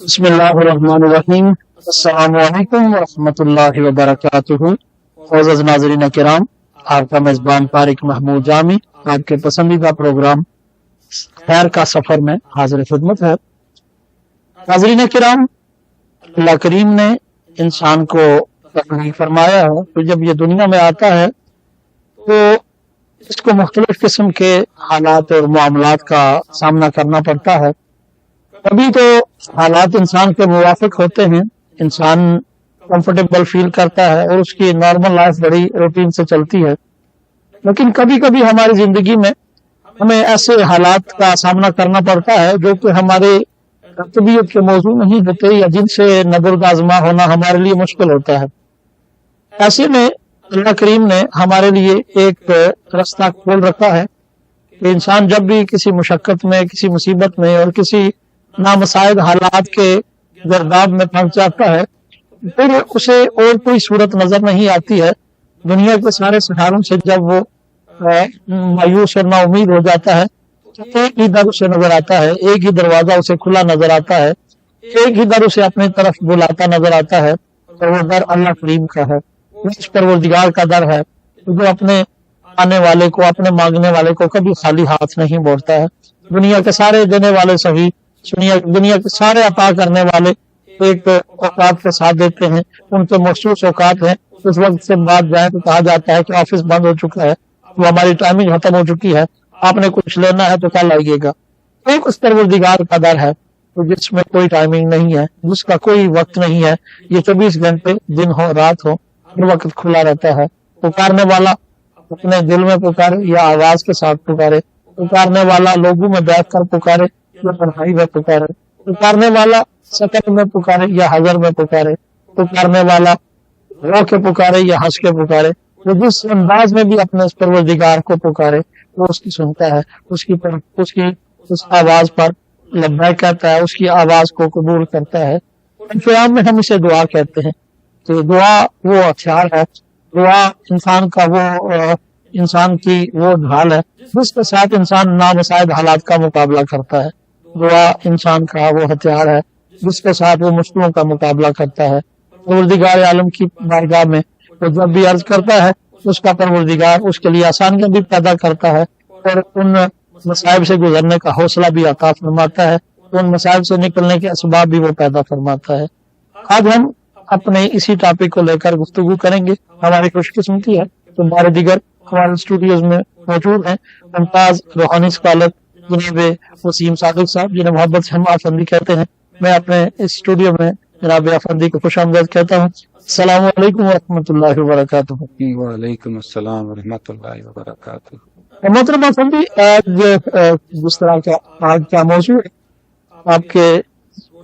بسم اللہ الرحمن الرحیم۔ السلام علیکم ورحمۃ اللہ وبرکاتہ۔ معزز ناظرین کرام، آپ کا میزبان طارق محمود جامی آپ کے پسندیدہ پروگرام خیر کا سفر میں حاضر خدمت ہے۔ ناظرین کرام، اللہ کریم نے انسان کو تخلیق فرمایا ہے، تو جب یہ دنیا میں آتا ہے تو اس کو مختلف قسم کے حالات اور معاملات کا سامنا کرنا پڑتا ہے۔ کبھی تو حالات انسان کے موافق ہوتے ہیں، انسان کمفرٹیبل فیل کرتا ہے اور اس کی نارمل لائف بڑی روٹین سے چلتی ہے، لیکن کبھی کبھی ہماری زندگی میں ہمیں ایسے حالات کا سامنا کرنا پڑتا ہے جو کہ ہمارے طبیعت کے موضوع نہیں ہوتے یا جن سے نبرد آزما ہونا ہمارے لیے مشکل ہوتا ہے۔ ایسے میں اللہ کریم نے ہمارے لیے ایک راستہ کھول رکھا ہے کہ انسان جب بھی کسی مشقت میں، کسی مصیبت میں اور کسی نامساعد حالات کے گرداب میں پھنس جاتا ہے، پھر اسے اور کوئی صورت نظر نہیں آتی ہے۔ دنیا کے سارے سہاروں سے جب وہ مایوس اور نا امید ہو جاتا ہے، ایک ہی در اسے نظر آتا ہے، ایک ہی دروازہ اسے کھلا نظر آتا ہے، ایک ہی در اسے اپنی طرف بلاتا نظر آتا ہے، اور وہ در اللہ کریم کا ہے، اس پروردگار کا در ہے جو اپنے آنے والے کو، اپنے مانگنے والے کو کبھی خالی ہاتھ نہیں موڑتا ہے۔ دنیا کے سارے دینے والے سبھی، دنیا کے سارے عطا کرنے والے ایک اوقات کے ساتھ دیتے ہیں، ان کے مخصوص اوقات ہیں۔ اس وقت سے بعد جائیں تو کہا جاتا ہے کہ آفس بند ہو چکا ہے، وہ ہماری ٹائمنگ ختم ہو چکی ہے، آپ نے کچھ لینا ہے تو کل آئیے گا۔ ایک اس پروردگار کا در ہے جس میں کوئی ٹائمنگ نہیں ہے، جس کا کوئی وقت نہیں ہے، یہ 24 گھنٹے دن ہو رات ہو ہر وقت کھلا رہتا ہے۔ پکارنے والا اپنے دل میں پکارے یا آواز کے ساتھ پکارے، پکارنے والا لوگوں میں بیٹھ کر پکارے یا تنہائی میں پکارے، پکارنے والا سکر میں پکارے یا حضر میں پکارے، پکارنے والا رو کے پکارے یا ہنس کے پکارے، وہ جس انداز میں بھی اپنے اس پروردگار کو پکارے وہ اس کی سنتا ہے، اس آواز پر لبیک کہتا ہے، اس کی آواز کو قبول کرتا ہے۔ قیام میں ہم اسے دعا کہتے ہیں۔ تو دعا وہ ہتھیار ہے، دعا انسان کی وہ ڈھال ہے جس کے ساتھ انسان نامساعد حالات کا مقابلہ کرتا ہے۔ دعا انسان کا وہ ہتھیار ہے جس کے ساتھ وہ مشکلوں کا مقابلہ کرتا ہے۔ پروردگار عالم کی بارگاہ میں وہ جب بھی عرض کرتا ہے، اس کا پروردگار اس کے لیے آسانیاں بھی پیدا کرتا ہے اور ان مصائب سے گزرنے کا حوصلہ بھی عطا فرماتا ہے، ان مصائب سے نکلنے کے اسباب بھی وہ پیدا فرماتا ہے۔ آج ہم اپنے اسی ٹاپک کو لے کر گفتگو کریں گے۔ ہماری خوش قسمتی ہے تو ہمارے دیگر ہمارے اسٹوڈیوز میں موجود ہیں ممتاز روحانی اسکالر جناب وسیم صادق صاحب، جنہیں محبت سے ہم آفندی کہتے ہیں۔ میں اپنے اس اسٹوڈیو میں جناب آفندی کو خوش آمدید کہتا ہوں۔ السلام علیکم ورحمۃ اللہ وبرکاتہ۔ وعلیکم السلام ورحمۃ اللہ وبرکاتہ۔ محترم آفندی، آج جس طرح کا آج کا موضوع ہے آپ کے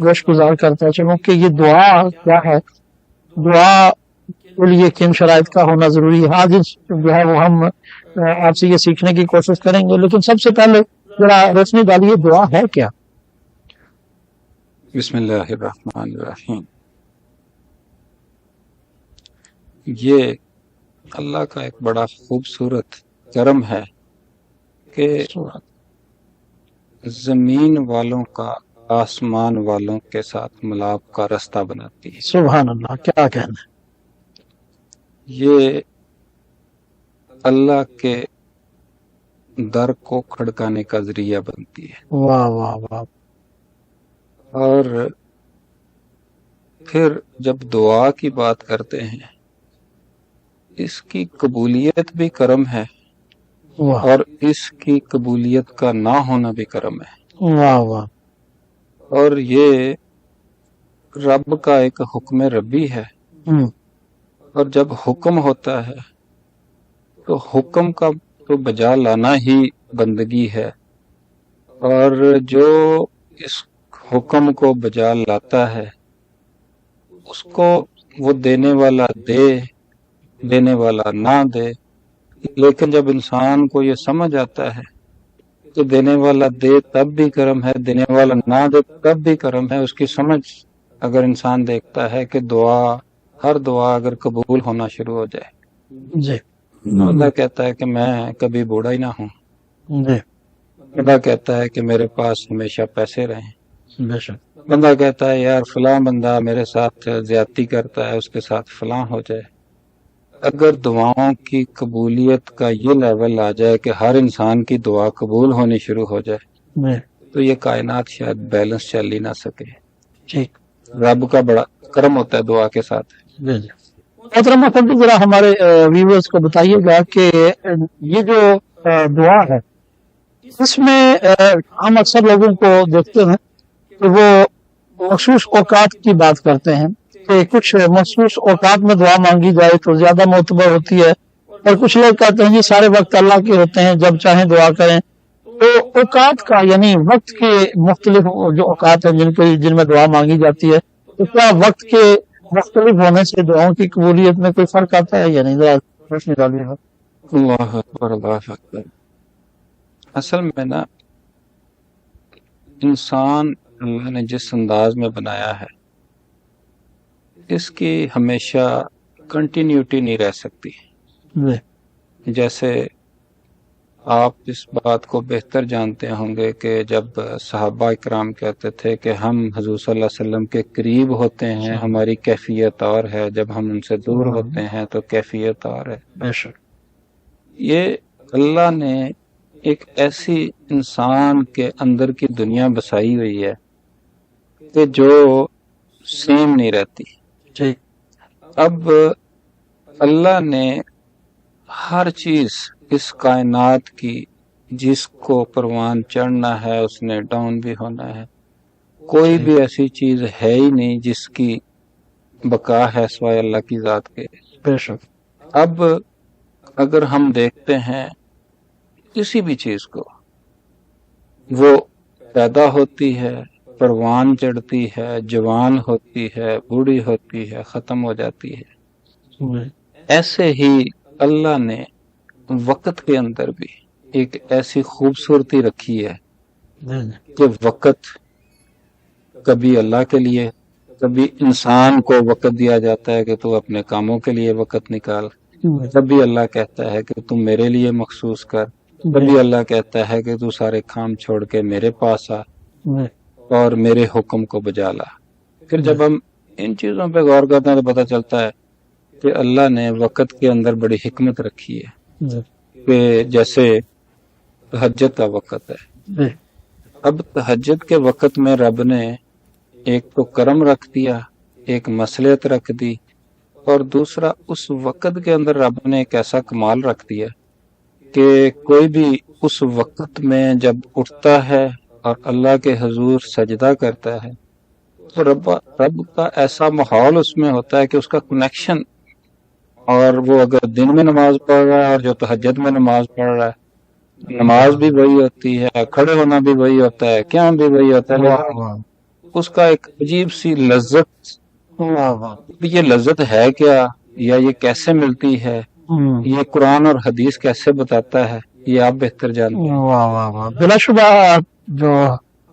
گوش گزار کرتا چلوں کہ یہ دعا کیا ہے، دعا کے لیے کن شرائط کا ہونا ضروری ہے۔ آج جو ہے وہ ہم آپ سے یہ سیکھنے کی کوشش کریں گے، لیکن سب سے پہلے ذرا روشنی ڈالیے، دعا ہے کیا؟ بسم اللہ الرحمن الرحیم۔ یہ اللہ کا ایک بڑا خوبصورت کرم ہے کہ زمین والوں کا آسمان والوں کے ساتھ ملاپ کا راستہ بناتی ہے۔ سبحان اللہ، کیا کہنا ہے۔ یہ اللہ کے در کو کھڑکانے کا ذریعہ بنتی ہے۔ واہ واہ واہ۔ اور پھر جب دعا کی بات کرتے ہیں، اس کی قبولیت بھی کرم ہے واہ اور اس کی قبولیت کا نہ ہونا بھی کرم ہے۔ واہ واہ۔ اور یہ رب کا ایک حکم ربی ہے، اور جب حکم ہوتا ہے تو حکم کا تو بجا لانا ہی بندگی ہے، اور جو اس حکم کو بجا لاتا ہے اس کو وہ دینے والا دے، دینے والا نہ دے۔ لیکن جب انسان کو یہ سمجھ آتا ہے کہ دینے والا دے تب بھی کرم ہے، دینے والا نہ دے تب بھی کرم ہے، اس کی سمجھ اگر انسان دیکھتا ہے کہ ہر دعا اگر قبول ہونا شروع ہو جائے، جی اللہ کہتا ہے کہ میں کبھی بوڑھا ہی نہ ہوں، جی اللہ کہتا ہے کہ میرے پاس ہمیشہ پیسے رہیں، بے شک، بندہ کہتا ہے یار فلاں بندہ میرے ساتھ زیادتی کرتا ہے، اس کے ساتھ فلاں ہو جائے۔ اگر دعاؤں کی قبولیت کا یہ لیول آ جائے کہ ہر انسان کی دعا قبول ہونی شروع ہو جائے تو یہ کائنات شاید بیلنس چل ہی نہ سکے۔ ٹھیک، رب کا بڑا کرم ہوتا ہے دعا کے ساتھ۔ محترم افندی، ذرا ہمارے ویورز کو بتائیے گا کہ یہ جو دعا ہے اس میں ہم اکثر لوگوں کو دیکھتے ہیں کہ وہ مخصوص اوقات کی بات کرتے ہیں کہ کچھ مخصوص اوقات میں دعا مانگی جائے تو زیادہ معتبر ہوتی ہے، اور کچھ لوگ کہتے ہیں جی سارے وقت اللہ کے ہوتے ہیں، جب چاہیں دعا کریں۔ تو اوقات کا یعنی وقت کے مختلف جو اوقات ہیں جن میں دعا مانگی جاتی ہے، تو کیا وقت کے مختلف ہونے سے دعاؤں کی قبولیت میں کوئی فرق آتا ہے یا نہیں؟ ذرا روشنی ڈالیے گا۔ اللہ اکبر، اللہ اکبر۔ اصل میں نا انسان اللہ نے جس انداز میں بنایا ہے اس کی ہمیشہ کنٹینیوٹی نہیں رہ سکتی۔ جیسے آپ اس بات کو بہتر جانتے ہوں گے کہ جب صحابہ اکرام کہتے تھے کہ ہم حضور صلی اللہ علیہ وسلم کے قریب ہوتے ہیں ہماری کیفیت اور ہے، جب ہم ان سے دور ہوتے ہیں تو کیفیت اور ہے۔ بے شک یہ اللہ نے ایک ایسی انسان کے اندر کی دنیا بسائی ہوئی ہے کہ جو سیم نہیں رہتی۔ ٹھیک، اب اللہ نے ہر چیز اس کائنات کی جس کو پروان چڑھنا ہے اس نے ڈاؤن بھی ہونا ہے، کوئی بھی ایسی چیز ہے ہی نہیں جس کی بقا ہے سوائے اللہ کی ذات کے۔ بے شک اب اگر ہم دیکھتے ہیں کسی بھی چیز کو، وہ پیدا ہوتی ہے، پروان چڑھتی ہے، جوان ہوتی ہے، بوڑھی ہوتی ہے، ختم ہو جاتی ہے۔ ایسے ہی اللہ نے وقت کے اندر بھی ایک ایسی خوبصورتی رکھی ہے کہ وقت کبھی اللہ کے لیے، کبھی انسان کو وقت دیا جاتا ہے کہ تو اپنے کاموں کے لیے وقت نکال، کبھی اللہ کہتا ہے کہ تم میرے لیے مخصوص کر، کبھی اللہ کہتا ہے کہ تو سارے کام چھوڑ کے میرے پاس آ اور میرے حکم کو بجا لا۔ پھر جب ہم ان چیزوں پہ غور کرتے ہیں تو پتہ چلتا ہے کہ اللہ نے وقت کے اندر بڑی حکمت رکھی ہے کہ جیسے تہجد کا وقت ہے، اب تہجد کے وقت میں رب نے ایک تو کرم رکھ دیا، ایک مصلحت رکھ دی، اور دوسرا اس وقت کے اندر رب نے ایک ایسا کمال رکھ دیا کہ کوئی بھی اس وقت میں جب اٹھتا ہے اور اللہ کے حضور سجدہ کرتا ہے تو رب کا ایسا ماحول اس میں ہوتا ہے کہ اس کا کنیکشن، اور وہ اگر دن میں نماز پڑھ رہا ہے اور جو تہجد میں نماز پڑھ رہا ہے، نماز بھی وہی ہوتی ہے، کھڑے ہونا بھی وہی ہوتا ہے، قیام بھی وہی ہوتا ہے، اس کا ایک عجیب سی لذت، یہ لذت ہے کیا یا یہ کیسے ملتی ہے، یہ قرآن اور حدیث کیسے بتاتا ہے، یہ آپ بہتر جانتے ہیں۔ بلا شبہ جو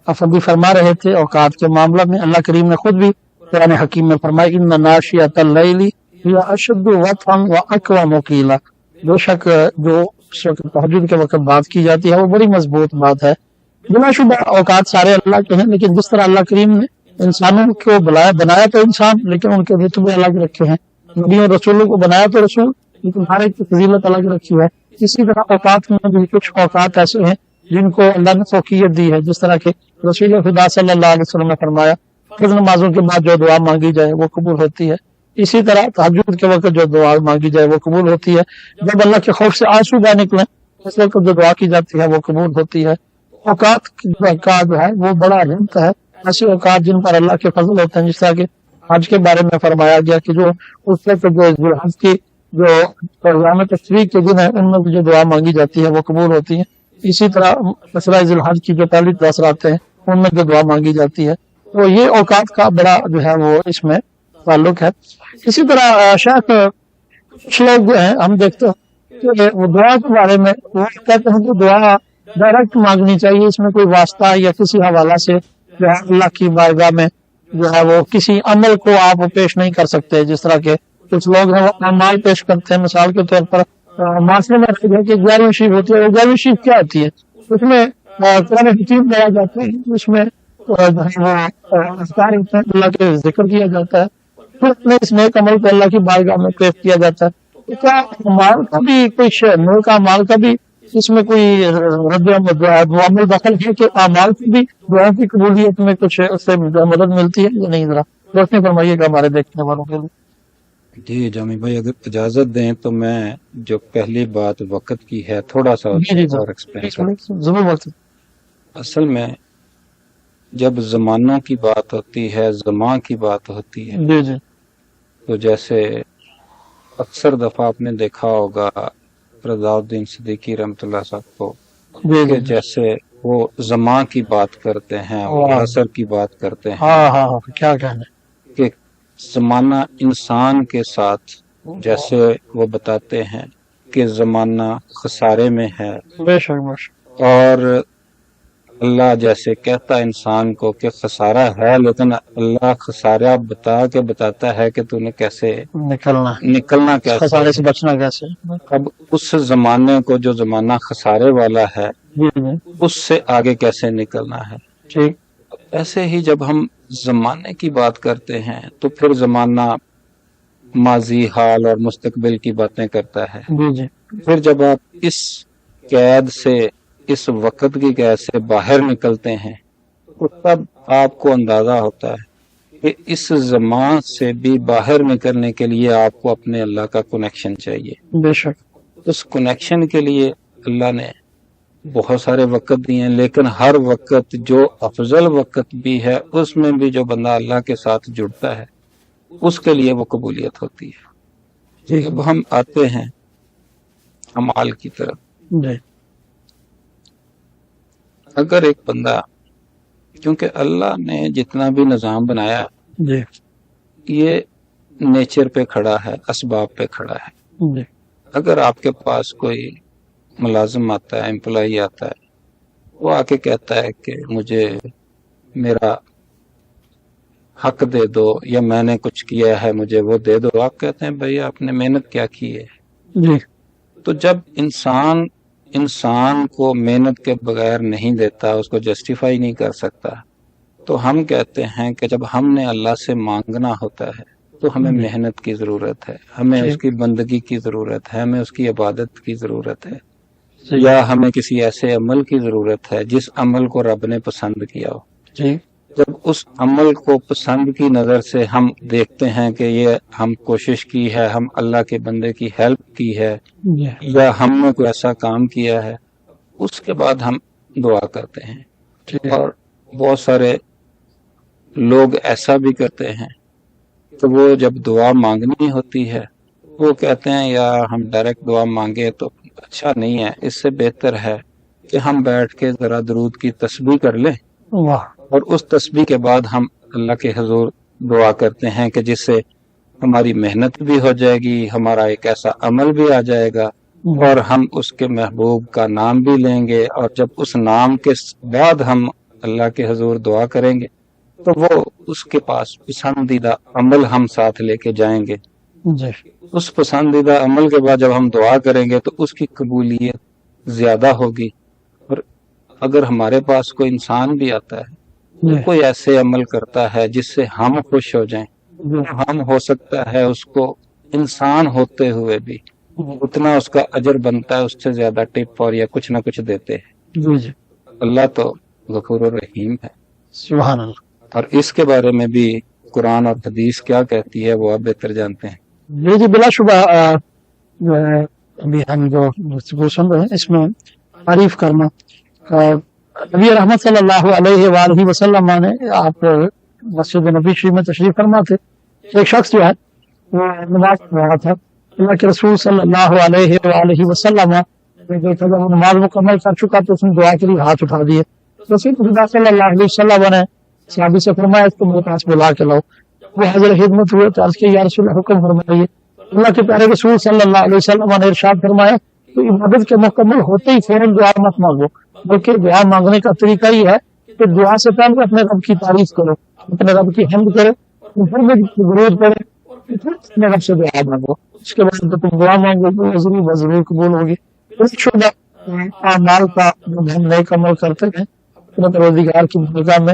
افندی فرما رہے تھے اوقات کے معاملہ میں، اللہ کریم نے خود بھی قرآن حکیم میں فرمایا ان ناشیۃ اللیل ہی اشد وطئا واقوم قیلا، بے شک جو اس وقت تہجد کے وقت بات کی جاتی ہے وہ بڑی مضبوط بات ہے۔ بلا شبہ اوقات سارے اللہ کے ہیں، لیکن جس طرح اللہ کریم نے انسانوں کو بنایا تو انسان، لیکن ان کے رتبے الگ رکھے ہیں، نبیوں رسولوں کو بنایا تو رسول، لیکن ہر ایک کی فضیلت الگ رکھی ہے۔ اسی طرح اوقات میں بھی کچھ اوقات ایسے ہیں جن کو اللہ نے فوقیت دی ہے، جس طرح کہ رسول خدا صلی اللہ علیہ وسلم نے فرمایا فرض نمازوں کے بعد جو دعا مانگی جائے وہ قبول ہوتی ہے، اسی طرح تہجد کے وقت جو دعا مانگی جائے وہ قبول ہوتی ہے، جب اللہ کے خوف سے آنسو بہ نکلیں اس وقت جو دعا کی جاتی ہے وہ قبول ہوتی ہے۔ اوقات کا جو ہے وہ بڑا رحمت ہے، ایسے اوقات جن پر اللہ کے فضل ہوتے ہیں، جس طرح کہ حج کے بارے میں فرمایا گیا کہ جو اس وقت جو حج کی جو پروگرام تشریق کے دن ہے ان میں جو دعا مانگی جاتی ہے وہ قبول ہوتی ہے، اسی طرح مسئلہ ذی الحج کی جو پہلی 10 راتیں ہیں ان میں جو دعا مانگی جاتی ہے، تو یہ اوقات کا بڑا جو ہے وہ اس میں تعلق ہے۔ اسی طرح شاید کچھ لوگ جو ہیں ہم دیکھتے ہیں کہ وہ دعا کے بارے میں وہ کہتے ہیں کہ دعا ڈائریکٹ مانگنی چاہیے، اس میں کوئی واسطہ یا کسی حوالہ سے جو ہے اللہ کی بارگاہ میں جو ہے وہ کسی عمل کو آپ پیش نہیں کر سکتے، جس طرح کے کچھ لوگ ہیں وہ اعمال پیش کرتے ہیں۔ مثال کے طور پر معاشرے میں کہ 11ویں شریف ہوتی ہے، 11ویں شریف کیا ہوتی ہے؟ اس میں قرآن حکیم پڑھا جاتا ہے، اس میں اذکار اللہ کے ذکر کیا جاتا ہے، پھر اپنے اس نیک عمل کو اللہ کی بارگاہ میں پیش کیا جاتا ہے. تو کیا مال کا بھی کوئی نیک اعمال کا بھی اس میں کوئی رد عمل دخل ہے کہ اعمال کی بھی دعا کی قبولیت میں کچھ اس سے مدد ملتی ہے یا نہیں؟ ذرا روشنی فرمائیے گا ہمارے دیکھنے والوں کے لیے. جی جامی بھائی، اگر اجازت دیں تو میں جو پہلی بات وقت کی ہے تھوڑا سا اور ایکسپلین کروں. ضرور بولتے. اصل میں جب زمانوں کی بات ہوتی ہے، زمان کی بات ہوتی ہے، جی جی تو جیسے اکثر دفعہ آپ نے دیکھا ہوگا رضا الدین صدیقی رحمۃ اللہ صاحب کو کہ جیسے وہ زمان کی بات کرتے ہیں اور عصر کی بات کرتے ہیں. ہاں ہاں کیا کہنا کہ زمانہ انسان کے ساتھ جیسے وہ بتاتے ہیں کہ زمانہ خسارے میں ہے، بے شک اور اللہ جیسے کہتا ہے انسان کو کہ خسارہ ہے، لیکن اللہ خسارہ بتاتا ہے کہ تو نے کیسے نکلنا کیسے، خسارے سے بچنا کیسے. اب اس زمانے کو جو زمانہ خسارے والا ہے اس سے آگے کیسے نکلنا ہے. ٹھیک. ایسے ہی جب ہم زمانے کی بات کرتے ہیں تو پھر زمانہ ماضی، حال اور مستقبل کی باتیں کرتا ہے. پھر جب آپ اس قید سے، اس وقت کی قید سے باہر نکلتے ہیں تو تب آپ کو اندازہ ہوتا ہے کہ اس زمان سے بھی باہر نکلنے کے لیے آپ کو اپنے اللہ کا کنیکشن چاہیے. بے شک. اس کنیکشن کے لیے اللہ نے بہت سارے وقت دیے ہیں، لیکن ہر وقت جو افضل وقت بھی ہے اس میں بھی جو بندہ اللہ کے ساتھ جڑتا ہے اس کے لیے وہ قبولیت ہوتی ہے. اب ہم آتے ہیں اعمال کی طرف. اگر ایک بندہ، کیونکہ اللہ نے جتنا بھی نظام بنایا یہ نیچر پہ کھڑا ہے، اسباب پہ کھڑا ہے. اگر آپ کے پاس کوئی ملازم آتا ہے، امپلائی آتا ہے، وہ آ کے کہتا ہے کہ مجھے میرا حق دے دو یا میں نے کچھ کیا ہے مجھے وہ دے دو، آپ کہتے ہیں بھائی آپ نے محنت کیا کی ہے. تو جب انسان کو محنت کے بغیر نہیں دیتا، اس کو جسٹیفائی نہیں کر سکتا، تو ہم کہتے ہیں کہ جب ہم نے اللہ سے مانگنا ہوتا ہے تو ہمیں محنت کی ضرورت ہے، ہمیں اس کی بندگی کی ضرورت ہے، ہمیں اس کی عبادت کی ضرورت ہے، یا ہمیں کسی ایسے عمل کی ضرورت ہے جس عمل کو رب نے پسند کیا ہو. جب اس عمل کو پسند کی نظر سے ہم دیکھتے ہیں کہ یہ ہم کوشش کی ہے، ہم اللہ کے بندے کی ہیلپ کی ہے، یا ہم نے کوئی ایسا کام کیا ہے، اس کے بعد ہم دعا کرتے ہیں. اور بہت سارے لوگ ایسا بھی کرتے ہیں تو وہ جب دعا مانگنی ہوتی ہے وہ کہتے ہیں یا ہم ڈائریکٹ دعا مانگے تو اچھا نہیں ہے، اس سے بہتر ہے کہ ہم بیٹھ کے ذرا درود کی تسبیح کر لیں، اور اس تسبیح کے بعد ہم اللہ کے حضور دعا کرتے ہیں کہ جس سے ہماری محنت بھی ہو جائے گی، ہمارا ایک ایسا عمل بھی آ جائے گا، اور ہم اس کے محبوب کا نام بھی لیں گے، اور جب اس نام کے بعد ہم اللہ کے حضور دعا کریں گے تو وہ اس کے پاس پسندیدہ عمل ہم ساتھ لے کے جائیں گے. اس پسندیدہ عمل کے بعد جب ہم دعا کریں گے تو اس کی قبولیت زیادہ ہوگی. اور اگر ہمارے پاس کوئی انسان بھی آتا ہے، کوئی ایسے عمل کرتا ہے جس سے ہم خوش ہو جائیں، ہم ہو سکتا ہے اس کو انسان ہوتے ہوئے بھی اتنا اس کا اجر بنتا ہے، اس سے زیادہ ٹپ اور یا کچھ نہ کچھ دیتے ہیں. اللہ تو غفور الرحیم ہے. سبحان اللہ. اور اس کے بارے میں بھی قرآن اور حدیث کیا کہتی ہے وہ آپ بہتر جانتے ہیں. جی بلا شبہ ابھی ہم جو گفتگو سن رہے ہیں اس میں تعریف کرنا نبی رحمت صلی اللہ علیہ وآلہ وسلم نے، آپ مسجد نبی شریف میں تشریف فرما تھے، ایک شخص جو ہے وہ نماز پڑھ رہا تھا. اللہ کے رسول صلی اللہ علیہ وآلہ وسلم نے جب وہ نماز مکمل کر چکا تو اس نے دعا کے لیے ہاتھ اٹھا دیے. رسول اللہ صلی اللہ علیہ وسلم نے صحابی سے فرمایا اس کو میرے پاس بلا کے لاؤ. وہ حاضر خدمت ہوئے تو عرض کیا یا رسول اللہ حکم فرمائیے. اللہ کے پیارے رسول صلی اللہ علیہ وسلم نے ارشاد فرمایا کہ عبادت کے مکمل ہوتے ہی فوراً دعا مت مانگو، بلکہ دعا مانگنے کا طریقہ یہ ہے کہ دعا سے پہلے اپنے رب کی تعریف کرو، اپنے رب کی حمد کرو، پھر بھی ضرورت پڑے پھر اپنے رب سے دعا مانگو. اس کے بعد تم دعا مانگو تو ضرور قبول ہوگی. اعمال کا ہم نیک عمل کرتے ہیں اپنے پروردگار کی بارگاہ میں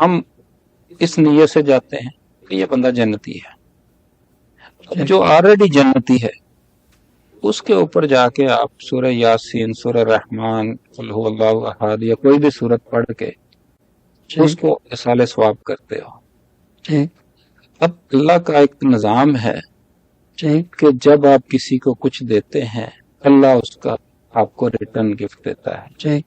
ہم اس نیت سے جاتے ہیں کہ یہ بندہ جنتی ہے. اب جو آلریڈی جنتی ہے اس کے اوپر جا کے آپ سورہ یاسین، سورہ رحمان، قل هو اللہ احد یا کوئی بھی سورت پڑھ کے اس کو اصال ثواب کرتے ہو. ٹھیک اب اللہ کا ایک نظام ہے ٹھیک کہ جب آپ کسی کو کچھ دیتے ہیں اللہ اس کا آپ کو ریٹرن گفٹ دیتا ہے. ٹھیک.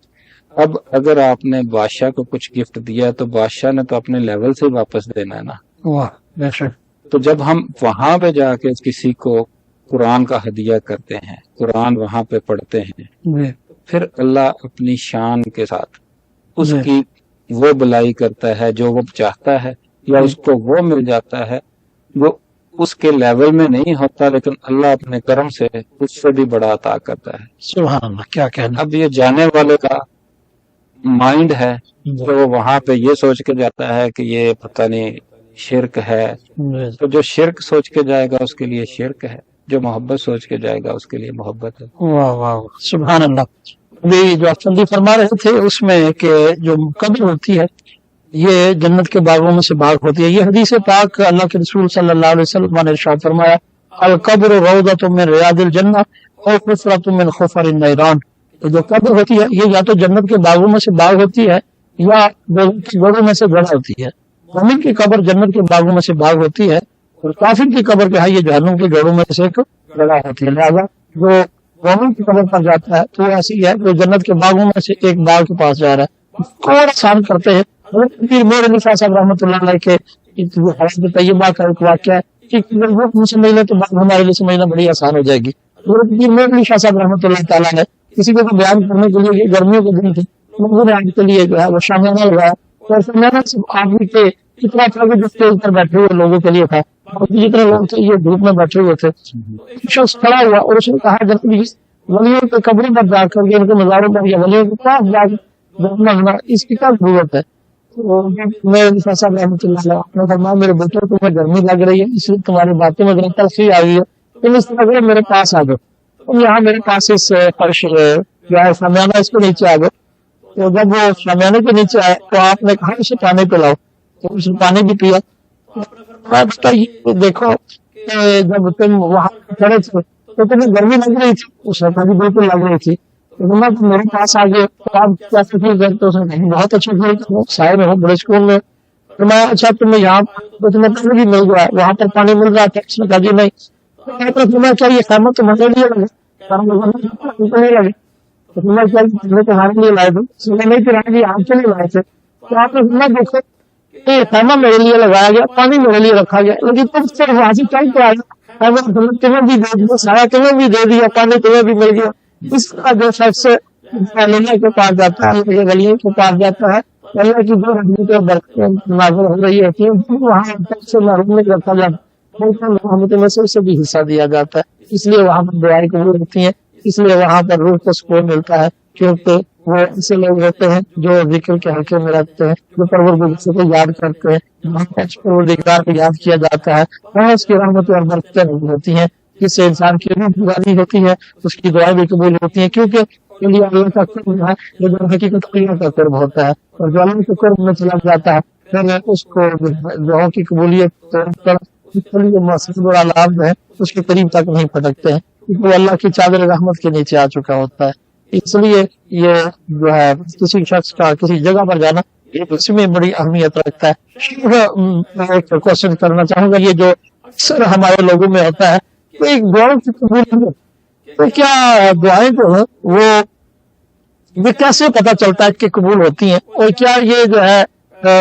اب اگر آپ نے بادشاہ کو کچھ گفٹ دیا تو بادشاہ نے تو اپنے لیول سے واپس دینا ہے نا. واہ بے شک. تو جب ہم وہاں پہ جا کے کسی کو قرآن کا ہدیہ کرتے ہیں، قرآن وہاں پہ پڑھتے ہیں، جی پھر اللہ اپنی شان کے ساتھ اس جی. کی وہ بلائی کرتا ہے جو وہ چاہتا ہے، یا اس کو وہ مل جاتا ہے جو اس کے لیول میں نہیں ہوتا، لیکن اللہ اپنے کرم سے اس سے بھی بڑا عطا کرتا ہے. سبحان اللہ، کیا کہنا. اب یہ جانے والے کا مائنڈ ہے کہ وہ وہاں پہ یہ سوچ کے جاتا ہے کہ یہ پتہ نہیں شرک ہے. جی. تو جو شرک سوچ کے جائے گا اس کے لیے شرک ہے، جو محبت سوچ کے جائے گا اس کے لیے محبت ہے. واہ واہ سبحان اللہ. ابھی جو آپ چندی فرما رہے تھے اس میں کہ جو قبر ہوتی ہے یہ جنت کے باغوں میں سے باغ ہوتی ہے. یہ حدیث پاک اللہ کے رسول صلی اللہ علیہ وسلم نے ارشاد فرمایا القبر روضۃ من ریاض الجنہ اور حفرۃ من حفر النیران. تو جو قبر ہوتی ہے یہ یا تو جنت کے باغوں میں سے باغ ہوتی ہے یا گڑھوں میں سے گڑھ ہوتی ہے. مومن کی قبر جنت کے باغوں میں سے باغ ہوتی ہے اور کافر کی قبر جو ہے یہ جہنم کے گڑھوں میں سے ایک گڑھا ہوتی ہے. لہٰذا جو مومن کی قبر پر جاتا ہے تو ایسی ہے جو جنت کے باغوں میں سے ایک باغ کے پاس جا رہا ہے. تھوڑا سان کرتے ہیں میرے نفا صاحب رحمۃ اللہ علیہ کے حضرت طیبہ کا ایک واقعہ ہے کہ وہ سمجھ لیں تو بات ہمارے لیے سمجھنا بڑی آسان ہو جائے گی. میرے نفا صاحب رحمۃ اللہ تعالیٰ نے کسی کو بیان کرنے کے لیے گرمیوں کے دن تھے آج کے لیے جو ہے وہ شامیانہ لگایا اور شامیانہ آدمی کے کتنا تھا کہ جو اسٹیج پر بیٹھے ہوئے لوگوں کے لیے تھا اور جتنے لوگ تھے یہ گروپ میں بیٹھے ہوئے تھے. شخص کھڑا ہوا اور اس نے کہا جب ولیوں کے قبروں پر جا کر ان کے مزاروں پر یا ولیوں کے پاس جا کر اس کی کیا ضرورت ہے. میرے صاحب رحمۃ اللہ علیہ نے فرمایا میرے بیٹے کو تمہیں گرمی لگ رہی ہے اس لیے تمہاری باتوں میں ذرا تلخی آ گئی ہے تم اس طرح میرے پاس آ جاؤ. تم یہاں میرے پاس اس فرش جو ہے شامیانہ اس کے نیچے آ گئے. تو جب وہ شامیانے کے نیچے آئے تو آپ نے کہا اسے پانی پلاؤ تو اس نے پانی بھی پیا. دیکھو جب تم وہاں کھڑے تھے تو تمہیں گرمی لگ رہی تھی اس وقت بھی بالکل لگ رہی تھی تو میرے پاس آ گئے تو آپ کیا فکر کرتے اس نے بہت اچھا فکر سائے میں ہو بڑے اسکول میں. میں اچھا تمہیں یہاں تمہیں پانی بھی مل گیا وہاں پر پانی مل رہا تھا. اس نے کہا جی نہیں کیا یہ خیمت تمہارے لیے لگے نہیں لگے تمہارے لیے لائے تھے نہیں پھر جی آپ کے لیے لائے تھے. تو آپ نے دیکھو یہ خیمہ میرے لیے لگایا گیا پانی میرے لیے رکھا گیا لیکن تم صرف وہاں سے چل کے آئے تمہیں بھی دے دیا سارا تمہیں بھی دے دیا پانی تمہیں بھی مل گیا. اس کا جو شخص اللہ کے پاس جاتا ہے گلیوں کے پاس جاتا ہے اللہ کی جو ہڈی کے برکت نازل ہو رہی ہوتی ہے وہاں سے محروم نہیں رکھا جاتا محمد مسئلہ سے بھی حصہ دیا جاتا ہے. اس لیے وہاں پر دعائیں قبول ہوتی ہیں اس لیے وہاں پر روح کو سکون ملتا ہے کیونکہ وہ ایسے لوگ ہوتے ہیں جو ذکر کے حلقے میں رہتے ہیں جو پروردگار کو یاد کرتے ہیں وہاں پر پروردگار کو یاد کیا جاتا ہے وہاں اس کی رحمتیں اور برکتیں ہوتی ہیں جس سے انسان کی روح پوری ہوتی ہے اس کی دعائیں بھی قبول ہوتی ہیں کیونکہ اللہ کا قرب ہے جو حقیقت اللہ کا قرب ہوتا ہے اور جو اللہ کے قرب میں چلا جاتا ہے پھر اس کو دعاؤں کی قبولیت بڑا لابھ ہے اس کے قریب تک نہیں پھٹکتے ہیں کیونکہ وہ اللہ کی چادر رحمت کے نیچے آ چکا ہوتا ہے. اس لیے یہ جو ہے کسی شخص کا کسی جگہ پر جانا اس میں بڑی اہمیت رکھتا ہے. میں ایک کوشچن کرنا چاہوں گا یہ جو اکثر ہمارے لوگوں میں ہوتا ہے ایک دعاؤں کی قبولیت تو کیا دعائیں جو ہے وہ یہ کیسے پتہ چلتا ہے کہ قبول ہوتی ہیں اور کیا یہ جو ہے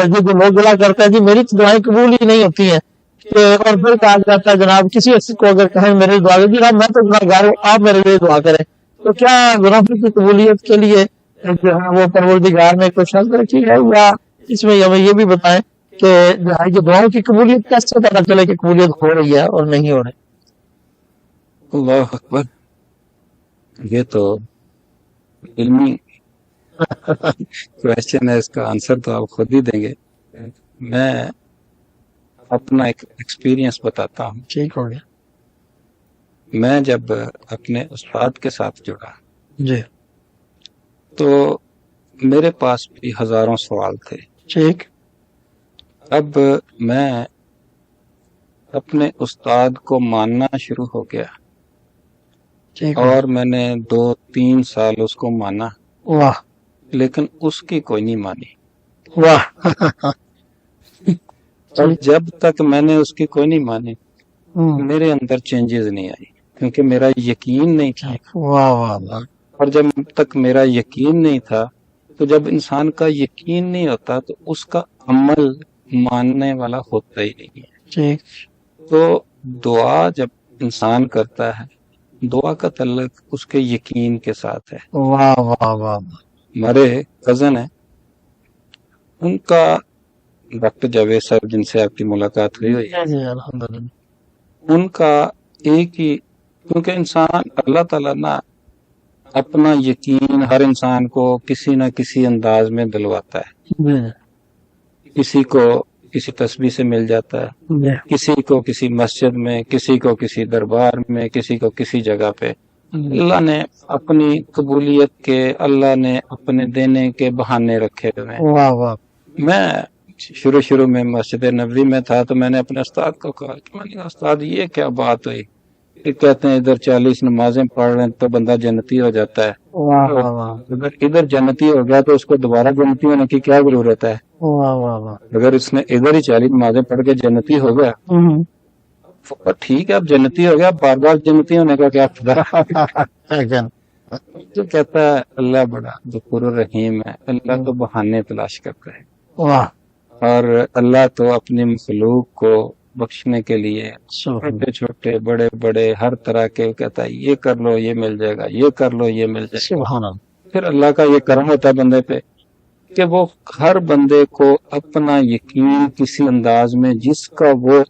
جو لوگ گلا کرتے ہیں جی میری دعائیں قبول ہی نہیں ہوتی ہیں اور پھر کہا جاتا ہے جناب کسی ایسی کو اگر کہیں میری دعا جی میں تو گناہگار ہوں آپ میرے لیے دعا کریں تو کیا گناہوں کی قبولیت کے لیے جو ہے وہ پروردگار نے کوئی شرط رکھی ہے یا اس میں ہمیں یہ بھی بتائیں کہ جو ہے یہ دعاؤں کی قبولیت کیسے پتہ چلے کہ قبولیت ہو رہی ہے اور نہیں ہو رہی. اللہ اکبر یہ تو علمی کوشچن ہے اس کا آنسر تو آپ خود ہی دیں گے. میں اپنا ایک ایکسپیرینس بتاتا ہوں. ٹھیک ہو گیا. میں جب اپنے استاد کے ساتھ جڑا جی تو میرے پاس بھی ہزاروں سوال تھے. ٹھیک. اب میں اپنے استاد کو ماننا شروع ہو گیا ٹھیک ہے، اور میں نے 2-3 سال اس کو مانا، واہ لیکن اس کی کوئی نہیں مانی. واہ اور جب تک میں نے اس کی کوئی نہیں مانی ہم، میرے اندر چینجز نہیں آئی، کیونکہ میرا یقین نہیں تھا. واہ واہ واہ، اور جب تک میرا یقین نہیں تھا، تو جب انسان کا یقین نہیں ہوتا تو اس کا عمل ماننے والا ہوتا ہی نہیں ہے. ٹھیک، تو دعا جب انسان کرتا ہے، دعا کا تعلق اس کے یقین کے ساتھ ہے. واہ واہ واہ، ہمارے کزن ہیں، ان کا ڈاکٹر جاوید صاحب جن سے آپ کی ملاقات ہوئی، جی الحمدللہ، ان کا ایک ہی، کیونکہ انسان اللہ تعالیٰ نا اپنا یقین ہر انسان کو کسی نہ کسی انداز میں دلواتا ہے. جی کسی کو کسی تسبیح سے مل جاتا ہے، جی کسی کو کسی مسجد میں، کسی کو کسی دربار میں، کسی کو کسی جگہ پہ. اللہ نے اپنی قبولیت کے، اللہ نے اپنے دینے کے بہانے رکھے ہوئے ہیں. واہ واہ، میں شروع میں مسجد نبوی میں تھا تو میں نے اپنے استاد کو کہا کہ میں نے کہا استاد یہ کیا بات ہوئی کہ کہتے ہیں ادھر 40 نمازیں پڑھ رہے ہیں تو بندہ جنتی ہو جاتا ہے، واہ واہ واہ، ادھر جنتی ہو گیا تو اس کو دوبارہ جنتی ہونے کی کیا ضرورت ہے؟ واہ واہ واہ، اگر اس نے ادھر ہی 40 نمازیں پڑھ کے جنتی ہو گیا ہم، ٹھیک ہے، اب جنتی ہو گیا، بار بار جنتی ہونے کا کیا فائدہ؟ جو کہتا ہے اللہ بڑا غفور الرحیم ہے، اللہ تو بہانے تلاش کرتا ہے، واہ، اور اللہ تو اپنی مخلوق کو بخشنے کے لیے سبحان چھوٹے چھوٹے بڑے بڑے ہر طرح کے کہتا ہے یہ کر لو یہ مل جائے گا، یہ کر لو یہ مل جائے گا. سبحان اللہ، پھر اللہ کا یہ کرم ہوتا ہے بندے پہ کہ وہ ہر بندے کو اپنا یقین کسی انداز میں جس کا وہ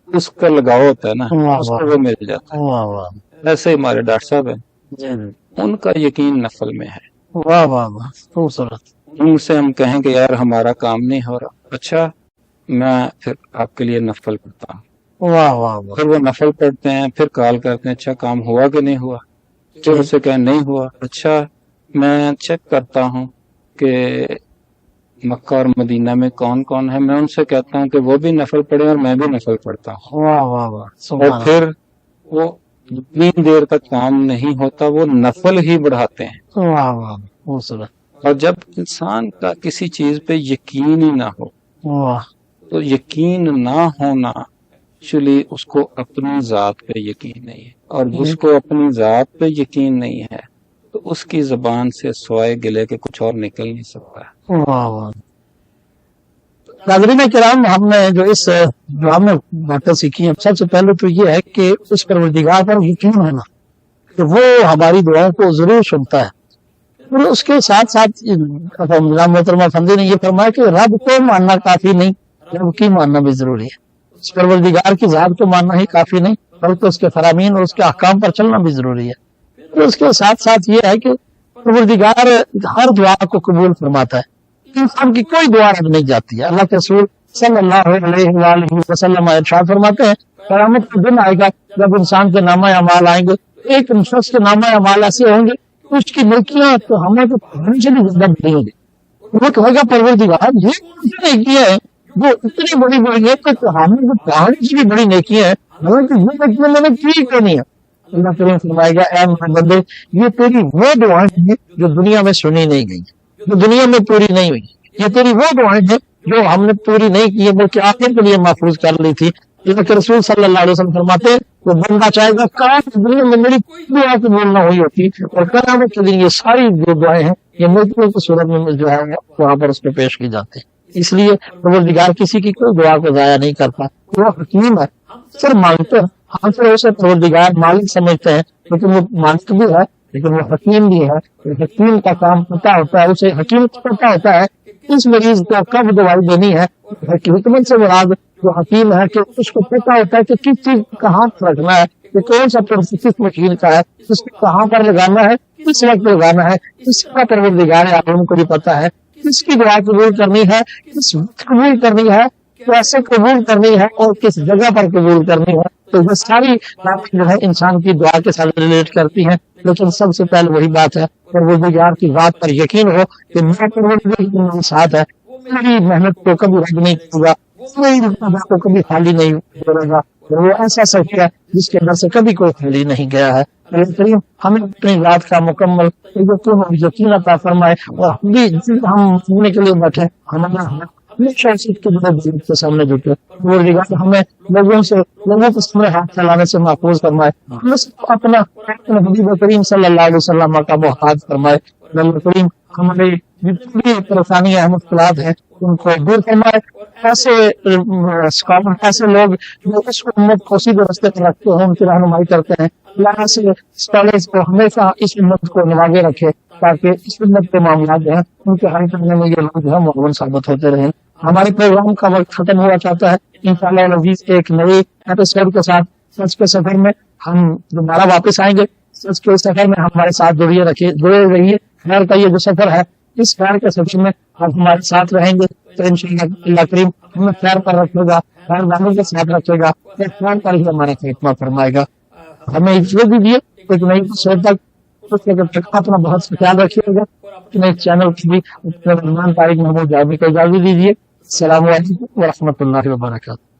اس کا لگاؤ ہوتا ہے نا واہ اس واہ، کو وہ مل جاتا واہ واہ، ہے. ایسے ہی ہمارے ڈاکٹر صاحب ہیں، جی جی، ان کا یقین نفل میں ہے. واہ واہ واہ، خوبصورت، ان سے ہم کہیں کہ یار ہمارا کام نہیں ہو رہا، اچھا میں پھر آپ کے لیے نفل پڑھتا ہوں. واہ واہ واہ، پھر وہ نفل پڑھتے ہیں، پھر کال کرتے ہیں اچھا کام ہوا کہ نہیں ہوا، پھر اسے کہیں نہیں ہوا، اچھا میں چیک کرتا ہوں کہ مکہ اور مدینہ میں کون کون ہے، میں ان سے کہتا ہوں کہ وہ بھی نفل پڑھے اور میں بھی نفل پڑھتا ہوں. واہ واہ واہ، سبحان اور پھر وہ جتنی دیر تک کام نہیں ہوتا وہ نفل ہی بڑھاتے ہیں. اللہ، واہ واہ، خوبصورت، اور جب انسان کا کسی چیز پہ یقین ہی نہ ہو واہ، تو یقین نہ ہونا ایکچولی اس کو اپنی ذات پہ یقین نہیں ہے، اور جس کو اپنی ذات پہ یقین نہیں ہے تو اس کی زبان سے سوائے گلے کے کچھ اور نکل نہیں سکتا. واہ واہ. ناظرین کرام، ہم نے جو اس دعا میں باتیں سیکھی ہیں، سب سے پہلے تو یہ ہے کہ اس پروردگار پر یقین ہونا کہ وہ ہماری دعاؤں کو ضرور سنتا ہے. اور اس کے ساتھ ساتھ محترمہ فندی نے یہ فرمایا کہ رب کو ماننا کافی نہیں، رب کی ماننا بھی ضروری ہے. اس پروردگار کی ذات کو ماننا ہی کافی نہیں، بلکہ اس کے فرامین اور اس کے احکام پر چلنا بھی ضروری ہے. اور اس کے ساتھ ساتھ یہ ہے کہ پروردگار ہر دعا کو قبول فرماتا ہے، انسان کی کوئی دعا رد نہیں جاتی ہے. اللہ کے رسول صلی اللہ علیہ وآلہ وسلم ارشاد فرماتے ہیں قیامت کا دن آئے گا جب انسان کے نامہ اعمال آئیں گے، ایک شخص کے نامہ اعمال ایسے ہوں گے اس کی نیکیاں تو ہمیں تو پہلے سے بھی زیادہ بڑی ہوں گی. وہ کہے گا پروردگار یہ کون سی نیکیاں ہیں وہ اتنی بڑی بڑی ہے کہ ہمیں جو پہاڑی سے بھی بڑی نیکیاں ہیں حالانکہ یہ نیکیاں میں نے کی کیوں نہیں ہے. اللہ کریم فرمائے گا اے میرے بندے یہ تیری وہ دعائیں ہیں جو دنیا میں سنی نہیں گئی، جو دنیا میں پوری نہیں ہوئی. یہ تیری وہ دعائیں ہیں جو ہم نے پوری نہیں کی ہے بلکہ آخر کے لیے محفوظ کر لی تھی. اللہ کے رسول صلی اللہ علیہ وسلم فرماتے ہیں وہ بندہ چاہے گا کاش دنیا میں میری کوئی دعا قبول نہ ہوئی ہوتی، اور قیامت کے دن یہ ساری جو دعائیں ہیں یہ نیکیوں کی صورت میں جو ہے وہاں پر اس پہ پیش کی جاتے ہیں. اس لیے پروردگار کسی کی کوئی دعا کو ضائع نہیں کرتا. وہ حکیم ہے، صرف مانگتے ہیں، ہم سے اسے پروردگار مالک سمجھتے ہیں لیکن وہ مالک بھی ہے لیکن وہ حکیم بھی ہے. حکیم کا کام پتا ہوتا ہے، اسے حکیم کو پتا ہوتا ہے اس مریض کو کب دوائی دینی ہے. حکمت سے مراد جو حکیم ہے کہ اس کو پتا ہوتا ہے کہ کس چیز کہاں رکھنا ہے، کہ کون سا کس مشین کا ہے، اس کو کہاں پر لگانا ہے، کس وقت لگانا ہے. اس کا پروردگار عالم کو بھی پتا ہے کس کی دعا قبول کرنی ہے، کس وقت قبول کرنی ہے، کیسے قبول کرنی ہے اور کس جگہ پر قبول کرنی ہے. تو یہ ساری باتیں جو ہے انسان کی دعا کے ساتھ ریلیٹ کرتی ہیں. لیکن سب سے پہلے وہی بات ہے پروردگار کی ذات پر یقین ہو کہ میرا پروردگار میرے ساتھ ہے، میری محنت کو کبھی رد نہیں ہوگا، میری محنت کو کبھی خالی نہیں چھوڑے گا، وہ ایسا شخص ہے جس کے اندر سے کبھی کوئی خالی نہیں گیا ہے۔ اللہ کریم ہمیں اپنی رات کا مکمل یقین عطا فرمائے، اور ہم بھی ہم سننے کے لیے بیٹھے ہمارا ہمیشہ کے سامنے جھکے، وہ ہمیں لوگوں کے سامنے ہاتھ چلانے سے محفوظ فرمائے، ہمیں اپنا حبیب کریم صلی اللہ علیہ وسلم کا محتاج فرمائے۔ اللہ کریم ہماری جتنی پریشانیاں مشکلات ہیں ان کو دور فرمائے، ایسے لوگ جو اس امت کو سیدھے راستے پر رکھتے ہیں ان کی رہنمائی کرتے ہیں، اللہ سے اس کو ہمیشہ اس امت کو نواگے رکھے تاکہ اس امت کے معاملات جو ہیں ان کے حل کرنے میں یہ لوگ جو ہے معاون ثابت ہوتے رہیں۔ ہمارے پروگرام کا وقت ختم ہوا چاہتا ہے، انشاءاللہ العزیز ایک نئی ایپیسوڈ کے ساتھ سچ کے سفر میں ہم دوبارہ واپس آئیں گے۔ سچ کے سفر میں ہمارے ساتھ جڑے رہیے، خیر کا یہ جو سفر ہے اس خیر کے سفر میں آپ ہمارے ساتھ رہیں گے تو انشاءاللہ اللہ کریم ہمیں خیر پر رکھے گا، خیر والوں کے ساتھ رکھے گا، خیر پر ہی ہمارا خاتمہ فرمائے گا۔ ہمیں اجازت دیجیے ایک نئی ایپیسوڈ تک اپنا بہت سے خیال رکھیے گا، اپنے چینل کی بھی اپنے رحمان طارق محمود جامی کو اجازت دیجیے۔ السلام علیکم ورحمۃ اللہ وبرکاتہ۔